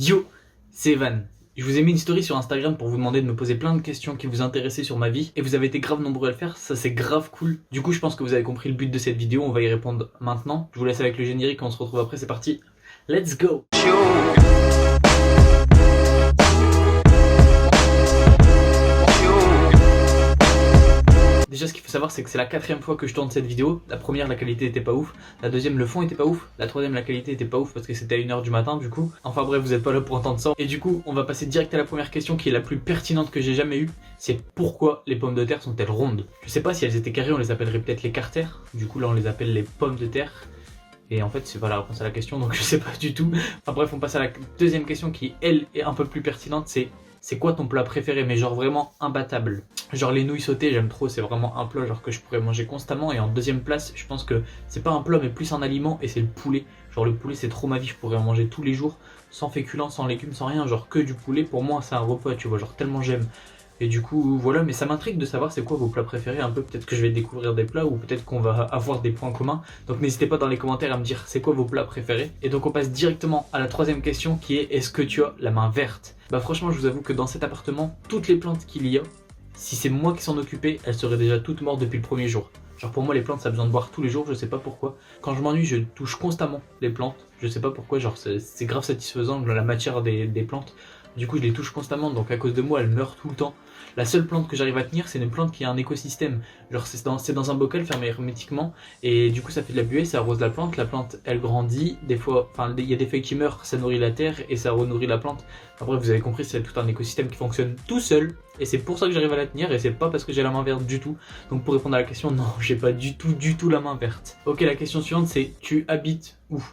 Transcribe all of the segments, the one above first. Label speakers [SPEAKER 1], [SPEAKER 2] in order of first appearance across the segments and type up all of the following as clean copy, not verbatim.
[SPEAKER 1] Yo, c'est Evan. Je vous ai mis une story sur Instagram pour vous demander de me poser plein de questions qui vous intéressaient sur ma vie et vous avez été grave nombreux à le faire, ça c'est grave cool. Du coup je pense que vous avez compris le but de cette vidéo, on va y répondre maintenant. Je vous laisse avec le générique, on se retrouve après, c'est parti. Let's go! Déjà ce qu'il faut savoir c'est que c'est la 4ème fois que je tourne cette vidéo. La première la qualité était pas ouf, la deuxième le fond était pas ouf, la troisième la qualité était pas ouf parce que c'était à 1h du matin du coup. Enfin bref vous êtes pas là pour entendre ça. Et du coup on va passer direct à la première question qui est la plus pertinente que j'ai jamais eue. C'est pourquoi les pommes de terre sont-elles rondes? Je sais pas si elles étaient carrées on les appellerait peut-être les carters. Du coup là on les appelle les pommes de terre. Et en fait c'est pas la réponse à la question donc je sais pas du tout. Enfin bref on passe à la deuxième question qui elle est un peu plus pertinente, c'est quoi ton plat préféré, mais genre vraiment imbattable? Genre les nouilles sautées j'aime trop, c'est vraiment un plat genre que je pourrais manger constamment. Et en deuxième place je pense que c'est pas un plat mais plus un aliment et c'est le poulet. Genre le poulet c'est trop ma vie, je pourrais en manger tous les jours sans féculents, sans légumes, sans rien, genre que du poulet. Pour moi c'est un repas tu vois, genre tellement j'aime. Et du coup voilà, mais ça m'intrigue de savoir c'est quoi vos plats préférés un peu, peut-être que je vais découvrir des plats ou peut-être qu'on va avoir des points communs. Donc n'hésitez pas dans les commentaires à me dire c'est quoi vos plats préférés. Et donc on passe directement à la troisième question qui est est-ce que tu as la main verte? Bah franchement je vous avoue que dans cet appartement, toutes les plantes qu'il y a, si c'est moi qui s'en occupais, elles seraient déjà toutes mortes depuis le premier jour. Genre pour moi les plantes ça a besoin de boire tous les jours, je sais pas pourquoi. Quand je m'ennuie je touche constamment les plantes, je sais pas pourquoi, genre c'est grave satisfaisant la matière des plantes. Du coup je les touche constamment donc à cause de moi elles meurent tout le temps. La seule plante que j'arrive à tenir c'est une plante qui a un écosystème. Genre c'est dans un bocal fermé hermétiquement et du coup ça fait de la buée, ça arrose la plante elle grandit, des fois, enfin il y a des feuilles qui meurent, ça nourrit la terre et ça renourrit la plante. Enfin bref vous avez compris, c'est tout un écosystème qui fonctionne tout seul et c'est pour ça que j'arrive à la tenir et c'est pas parce que j'ai la main verte du tout. Donc pour répondre à la question, non j'ai pas du tout la main verte. Ok, la question suivante c'est tu habites où?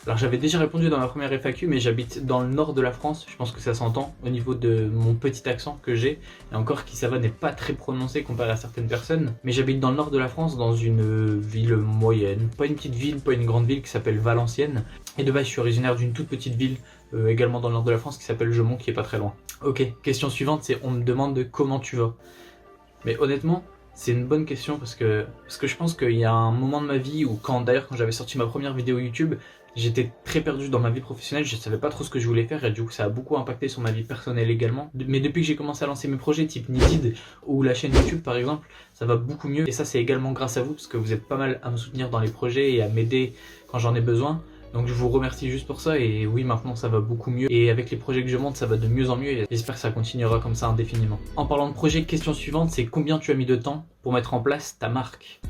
[SPEAKER 1] Alors j'avais déjà répondu dans ma première FAQ mais j'habite dans le nord de la France, je pense que ça s'entend au niveau de mon petit accent que j'ai, et encore qui ça va n'est pas très prononcé comparé à certaines personnes, mais j'habite dans le nord de la France dans une ville moyenne, pas une petite ville, pas une grande ville qui s'appelle Valenciennes, et de base je suis originaire d'une toute petite ville également dans le nord de la France qui s'appelle Jeumont qui est pas très loin. Ok, question suivante c'est on me demande comment tu vas. Mais honnêtement, c'est une bonne question parce que je pense qu'il y a un moment de ma vie où quand j'avais sorti ma première vidéo YouTube, j'étais très perdu dans ma vie professionnelle, je savais pas trop ce que je voulais faire et du coup ça a beaucoup impacté sur ma vie personnelle également. Mais depuis que j'ai commencé à lancer mes projets type Nidid ou la chaîne YouTube par exemple, ça va beaucoup mieux et ça c'est également grâce à vous parce que vous êtes pas mal à me soutenir dans les projets et à m'aider quand j'en ai besoin. Donc je vous remercie juste pour ça et oui maintenant ça va beaucoup mieux et avec les projets que je monte ça va de mieux en mieux et j'espère que ça continuera comme ça indéfiniment. En parlant de projet, question suivante c'est combien tu as mis de temps pour mettre en place ta marque?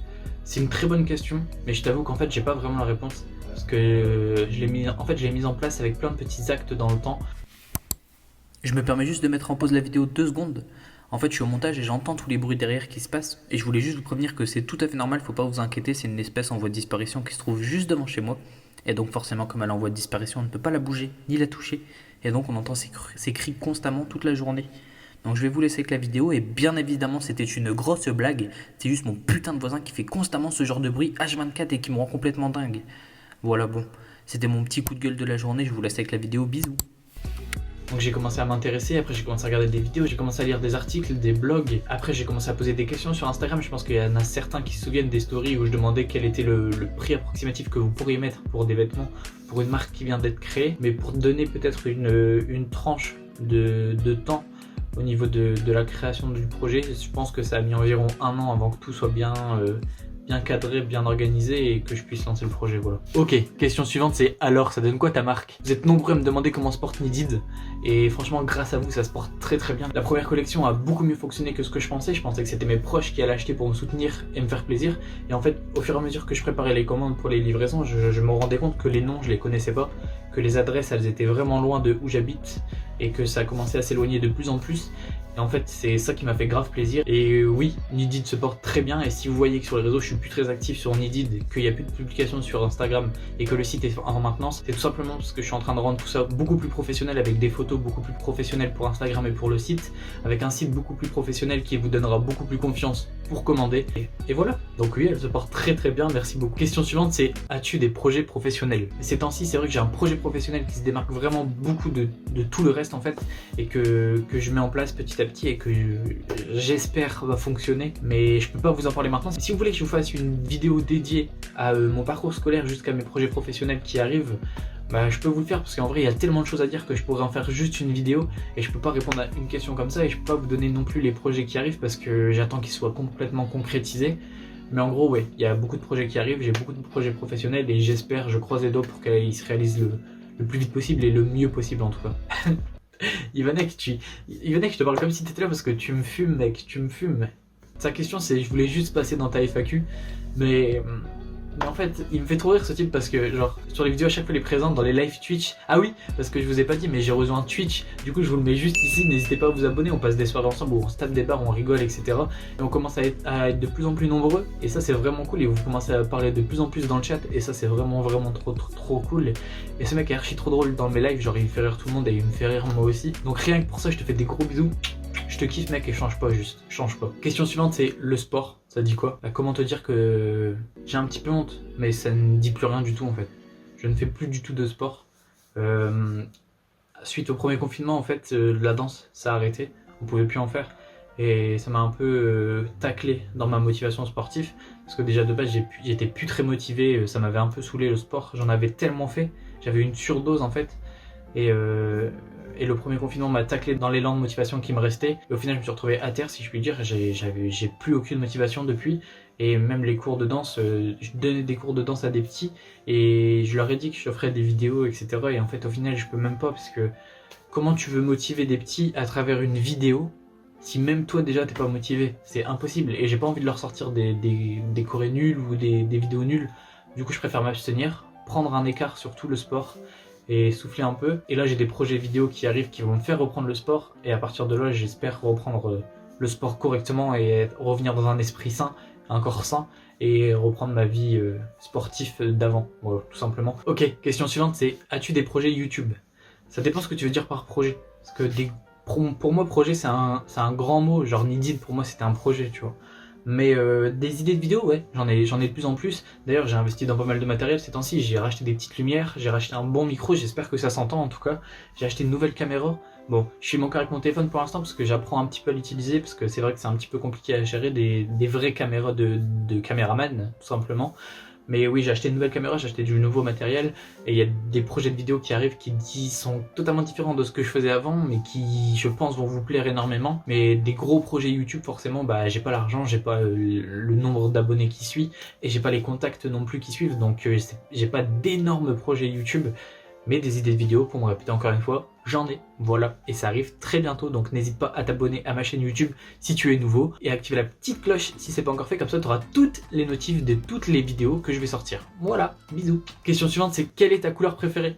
[SPEAKER 1] C'est une très bonne question mais je t'avoue qu'en fait j'ai pas vraiment la réponse parce que je l'ai mis en place avec plein de petits actes dans le temps.
[SPEAKER 2] Je me permets juste de mettre en pause la vidéo 2 secondes. En fait, je suis au montage et j'entends tous les bruits derrière qui se passent. Et je voulais juste vous prévenir que c'est tout à fait normal, faut pas vous inquiéter, c'est une espèce en voie de disparition qui se trouve juste devant chez moi. Et donc forcément, comme elle est en voie de disparition, on ne peut pas la bouger, ni la toucher. Et donc on entend ses cris constamment toute la journée. Donc je vais vous laisser avec la vidéo et bien évidemment c'était une grosse blague. C'est juste mon putain de voisin qui fait constamment ce genre de bruit H24 et qui me rend complètement dingue. Voilà bon, c'était mon petit coup de gueule de la journée, je vous laisse avec la vidéo, bisous.
[SPEAKER 1] Donc j'ai commencé à m'intéresser, après j'ai commencé à regarder des vidéos, j'ai commencé à lire des articles, des blogs. Après j'ai commencé à poser des questions sur Instagram, je pense qu'il y en a certains qui se souviennent des stories où je demandais quel était le prix approximatif que vous pourriez mettre pour des vêtements, pour une marque qui vient d'être créée. Mais pour donner peut-être une tranche de temps au niveau de la création du projet, je pense que ça a mis environ 1 an avant que tout soit bien cadré, bien organisé et que je puisse lancer le projet, voilà. Ok, question suivante c'est alors ça donne quoi ta marque? Vous êtes nombreux à me demander comment se porte Nidid et franchement grâce à vous ça se porte très bien. La première collection a beaucoup mieux fonctionné que ce que je pensais que c'était mes proches qui allaient acheter pour me soutenir et me faire plaisir et en fait au fur et à mesure que je préparais les commandes pour les livraisons je me rendais compte que les noms je les connaissais pas, que les adresses elles étaient vraiment loin de où j'habite et que ça commençait à s'éloigner de plus en plus. Et en fait c'est ça qui m'a fait grave plaisir. Et oui, Nidid se porte très bien et si vous voyez que sur les réseaux je suis plus très actif sur Nidid, qu'il n'y a plus de publications sur Instagram et que le site est en maintenance, c'est tout simplement parce que je suis en train de rendre tout ça beaucoup plus professionnel avec des photos beaucoup plus professionnelles pour Instagram et pour le site, avec un site beaucoup plus professionnel qui vous donnera beaucoup plus confiance pour commander. Et voilà, donc oui elle se porte très bien, merci beaucoup. Question suivante c'est as-tu des projets professionnels? Ces temps-ci c'est vrai que j'ai un projet professionnel qui se démarque vraiment beaucoup de tout le reste en fait et que je mets en place petit à petit et que j'espère va fonctionner, mais je peux pas vous en parler maintenant. Si vous voulez que je vous fasse une vidéo dédiée à mon parcours scolaire jusqu'à mes projets professionnels qui arrivent, bah je peux vous le faire parce qu'en vrai il y a tellement de choses à dire que je pourrais en faire juste une vidéo et je peux pas répondre à une question comme ça et je peux pas vous donner non plus les projets qui arrivent parce que j'attends qu'ils soient complètement concrétisés. Mais en gros ouais, il y a beaucoup de projets qui arrivent, j'ai beaucoup de projets professionnels et j'espère, je croise les doigts pour qu'ils se réalisent le plus vite possible et le mieux possible en tout cas. Ivanek, Ivanek, je te parle comme si t'étais là parce que tu me fumes mec, tu me fumes. Sa question c'est je voulais juste passer dans ta FAQ, mais en fait il me fait trop rire ce type parce que genre sur les vidéos à chaque fois il est présent dans les live Twitch. Ah oui, parce que je vous ai pas dit mais j'ai rejoint Twitch, du coup je vous le mets juste ici, n'hésitez pas à vous abonner, on passe des soirées ensemble où on se tape des barres, on rigole etc. Et on commence à être de plus en plus nombreux et ça c'est vraiment cool et vous commencez à parler de plus en plus dans le chat et ça c'est vraiment trop cool. Et ce mec est archi trop drôle dans mes lives, genre il fait rire tout le monde et il me fait rire moi aussi. Donc rien que pour ça je te fais des gros bisous. Je te kiffe mec et change pas juste, change pas. Question suivante c'est le sport, ça dit quoi? Bah, comment te dire que j'ai un petit peu honte, mais ça ne dit plus rien du tout en fait. Je ne fais plus du tout de sport. Suite au premier confinement en fait, la danse ça a arrêté, on pouvait plus en faire. Et ça m'a un peu taclé dans ma motivation sportive. Parce que déjà de base j'étais plus très motivé, ça m'avait un peu saoulé le sport, j'en avais tellement fait, j'avais une surdose en fait. Et le premier confinement m'a taclé dans l'élan de motivation qui me restait. Et au final, je me suis retrouvé à terre, si je puis dire. J'ai plus aucune motivation depuis. Et même les cours de danse, je donnais des cours de danse à des petits. Et je leur ai dit que je ferais des vidéos, etc. Et en fait, au final, je peux même pas. Parce que comment tu veux motiver des petits à travers une vidéo si même toi déjà t'es pas motivé? C'est impossible. Et j'ai pas envie de leur sortir des chorés nuls ou des vidéos nulles. Du coup, je préfère m'abstenir, prendre un écart sur tout le sport et souffler un peu. Et là j'ai des projets vidéo qui arrivent qui vont me faire reprendre le sport et à partir de là j'espère reprendre le sport correctement et revenir dans un esprit sain, un corps sain et reprendre ma vie sportive d'avant, voilà, tout simplement. Ok, question suivante c'est as-tu des projets YouTube? Ça dépend ce que tu veux dire par projet. Parce que pour moi projet c'est un grand mot, genre Nidid pour moi c'était un projet tu vois. Mais des idées de vidéos, ouais, j'en ai de plus en plus. D'ailleurs, j'ai investi dans pas mal de matériel ces temps-ci. J'ai racheté des petites lumières, j'ai racheté un bon micro, j'espère que ça s'entend en tout cas. J'ai acheté une nouvelle caméra. Bon, je suis manqué avec mon téléphone pour l'instant parce que j'apprends un petit peu à l'utiliser. Parce que c'est vrai que c'est un petit peu compliqué à gérer des vraies caméras de caméraman, tout simplement. Mais oui, j'ai acheté une nouvelle caméra, j'ai acheté du nouveau matériel et il y a des projets de vidéos qui arrivent qui sont totalement différents de ce que je faisais avant mais qui, je pense, vont vous plaire énormément. Mais des gros projets YouTube, forcément, bah j'ai pas l'argent, j'ai pas le nombre d'abonnés qui suit et j'ai pas les contacts non plus qui suivent, donc j'ai pas d'énormes projets YouTube. Mais des idées de vidéos, pour me répéter encore une fois, j'en ai, voilà, et ça arrive très bientôt, donc n'hésite pas à t'abonner à ma chaîne YouTube si tu es nouveau, et à activer la petite cloche si c'est pas encore fait, comme ça tu auras toutes les notifs de toutes les vidéos que je vais sortir. Voilà, bisous. Question suivante, c'est quelle est ta couleur préférée?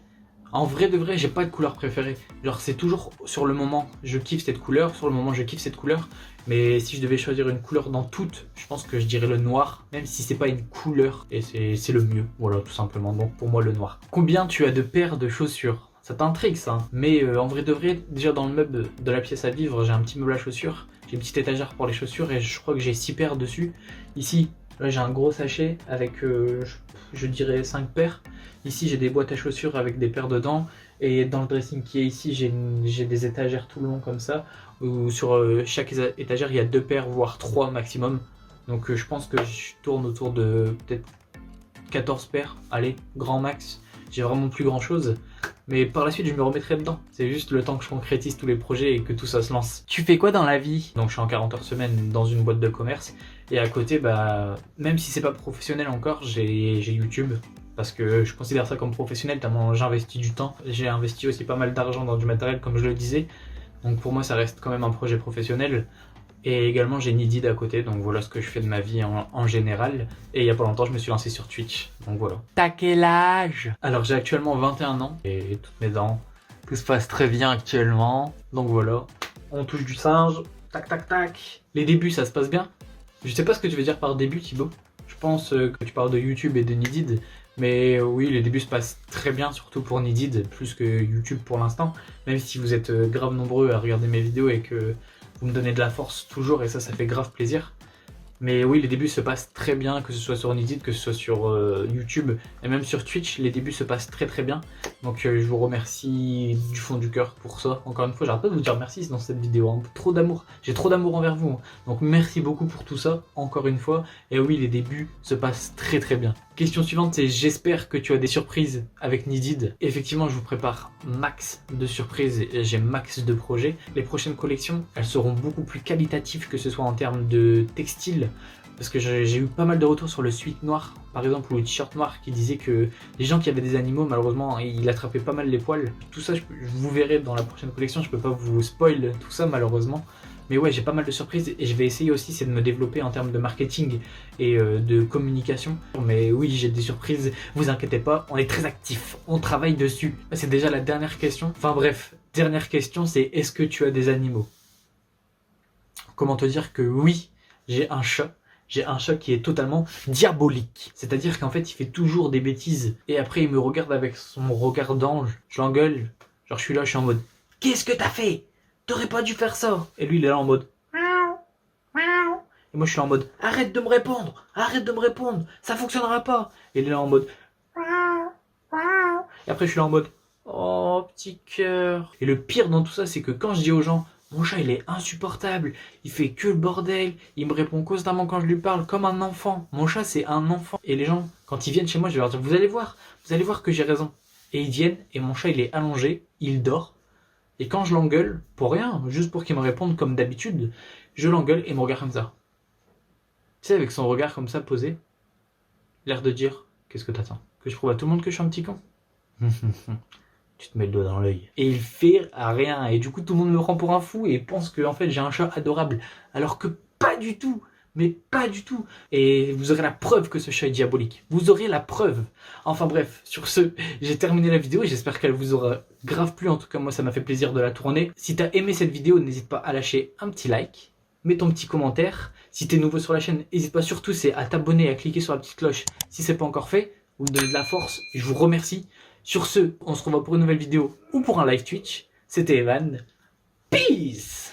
[SPEAKER 1] En vrai de vrai, j'ai pas de couleur préférée. Genre c'est toujours sur le moment, je kiffe cette couleur, sur le moment je kiffe cette couleur. Mais si je devais choisir une couleur dans toutes, je pense que je dirais le noir, même si c'est pas une couleur, et c'est le mieux, voilà tout simplement, donc pour moi le noir. Combien tu as de paires de chaussures? Ça t'intrigue ça, hein. Mais en vrai de vrai, déjà dans le meuble de la pièce à vivre, j'ai un petit meuble à chaussures, j'ai une petite étagère pour les chaussures et je crois que j'ai 6 paires dessus. Ici, là j'ai un gros sachet avec, je dirais 5 paires. Ici j'ai des boîtes à chaussures avec des paires dedans. Et dans le dressing qui est ici, j'ai des étagères tout le long comme ça, où sur chaque étagère il y a 2 paires, voire 3 maximum. Donc je pense que je tourne autour de peut-être 14 paires, allez, grand max. J'ai vraiment plus grand chose. Mais par la suite je me remettrai dedans. C'est juste le temps que je concrétise tous les projets et que tout ça se lance. Tu fais quoi dans la vie? Donc je suis en 40 heures semaine dans une boîte de commerce. Et à côté, bah, même si c'est pas professionnel encore, j'ai YouTube. Parce que je considère ça comme professionnel, tellement j'investis du temps. J'ai investi aussi pas mal d'argent dans du matériel, comme je le disais. Donc pour moi, ça reste quand même un projet professionnel. Et également, j'ai Nidid à côté, donc voilà ce que je fais de ma vie en général. Et il y a pas longtemps, je me suis lancé sur Twitch, donc voilà. T'as quel âge? Alors j'ai actuellement 21 ans, et toutes mes dents. Tout se passe très bien actuellement, donc voilà. On touche du singe, tac tac tac. Les débuts, ça se passe bien. Je sais pas ce que tu veux dire par début, Thibaut. Je pense que tu parles de YouTube et de Nidid. Mais oui, les débuts se passent très bien, surtout pour Nidid, plus que YouTube pour l'instant. Même si vous êtes grave nombreux à regarder mes vidéos et que vous me donnez de la force toujours, et ça fait grave plaisir. Mais oui, les débuts se passent très bien, que ce soit sur Nidid, que ce soit sur YouTube et même sur Twitch, les débuts se passent très très bien. Donc je vous remercie du fond du cœur pour ça. Encore une fois, j'arrête pas de vous dire merci dans cette vidéo, hein. Trop d'amour, j'ai trop d'amour envers vous, hein. Donc merci beaucoup pour tout ça, encore une fois. Et oui, les débuts se passent très très bien. Question suivante, c'est j'espère que tu as des surprises avec Nidid. Effectivement, je vous prépare max de surprises et j'ai max de projets. Les prochaines collections, elles seront beaucoup plus qualitatives, que ce soit en termes de textile, parce que j'ai eu pas mal de retours sur le sweat noir, par exemple, ou le t-shirt noir, qui disait que les gens qui avaient des animaux, malheureusement, il attrapait pas mal les poils. Tout ça, vous verrez dans la prochaine collection, je peux pas vous spoil tout ça, malheureusement. Mais ouais, j'ai pas mal de surprises et je vais essayer aussi, c'est de me développer en termes de marketing et de communication. Mais oui, j'ai des surprises, vous inquiétez pas, on est très actifs, on travaille dessus. C'est déjà la dernière question. Enfin bref, dernière question, c'est est-ce que tu as des animaux? Comment te dire que oui, j'ai un chat. J'ai un chat qui est totalement diabolique. C'est-à-dire qu'en fait, il fait toujours des bêtises. Et après, il me regarde avec son regard d'ange. Je l'engueule. Genre, je suis là, je suis en mode « Qu'est-ce que t'as fait? T'aurais pas dû faire ça !» Et lui, il est là en mode « Et moi, je suis en mode « Arrête de me répondre! Arrête de me répondre! Ça fonctionnera pas !» Et il est là en mode « Et après, je suis là en mode « Oh, petit cœur !» Et le pire dans tout ça, c'est que quand je dis aux gens mon chat il est insupportable, il fait que le bordel, il me répond constamment quand je lui parle comme un enfant. Mon chat c'est un enfant. Et les gens, quand ils viennent chez moi, je vais leur dire vous allez voir que j'ai raison. Et ils viennent et mon chat il est allongé, il dort. Et quand je l'engueule, pour rien, juste pour qu'il me réponde comme d'habitude, je l'engueule et il me regarde comme ça. Tu sais, avec son regard comme ça posé, l'air de dire qu'est-ce que t'attends? Que je prouve à tout le monde que je suis un petit con? Tu te mets le doigt dans l'œil. Et il fait rien. Et du coup, tout le monde me prend pour un fou et pense que en fait, j'ai un chat adorable. Alors que pas du tout. Mais pas du tout. Et vous aurez la preuve que ce chat est diabolique. Vous aurez la preuve. Enfin bref, sur ce, j'ai terminé la vidéo et j'espère qu'elle vous aura grave plu. En tout cas, moi, ça m'a fait plaisir de la tourner. Si t'as aimé cette vidéo, n'hésite pas à lâcher un petit like. Mets ton petit commentaire. Si t'es nouveau sur la chaîne, n'hésite pas surtout à t'abonner et à cliquer sur la petite cloche si c'est pas encore fait. Vous me donnez de la force. Je vous remercie. Sur ce, on se revoit pour une nouvelle vidéo ou pour un live Twitch. C'était Evan. Peace!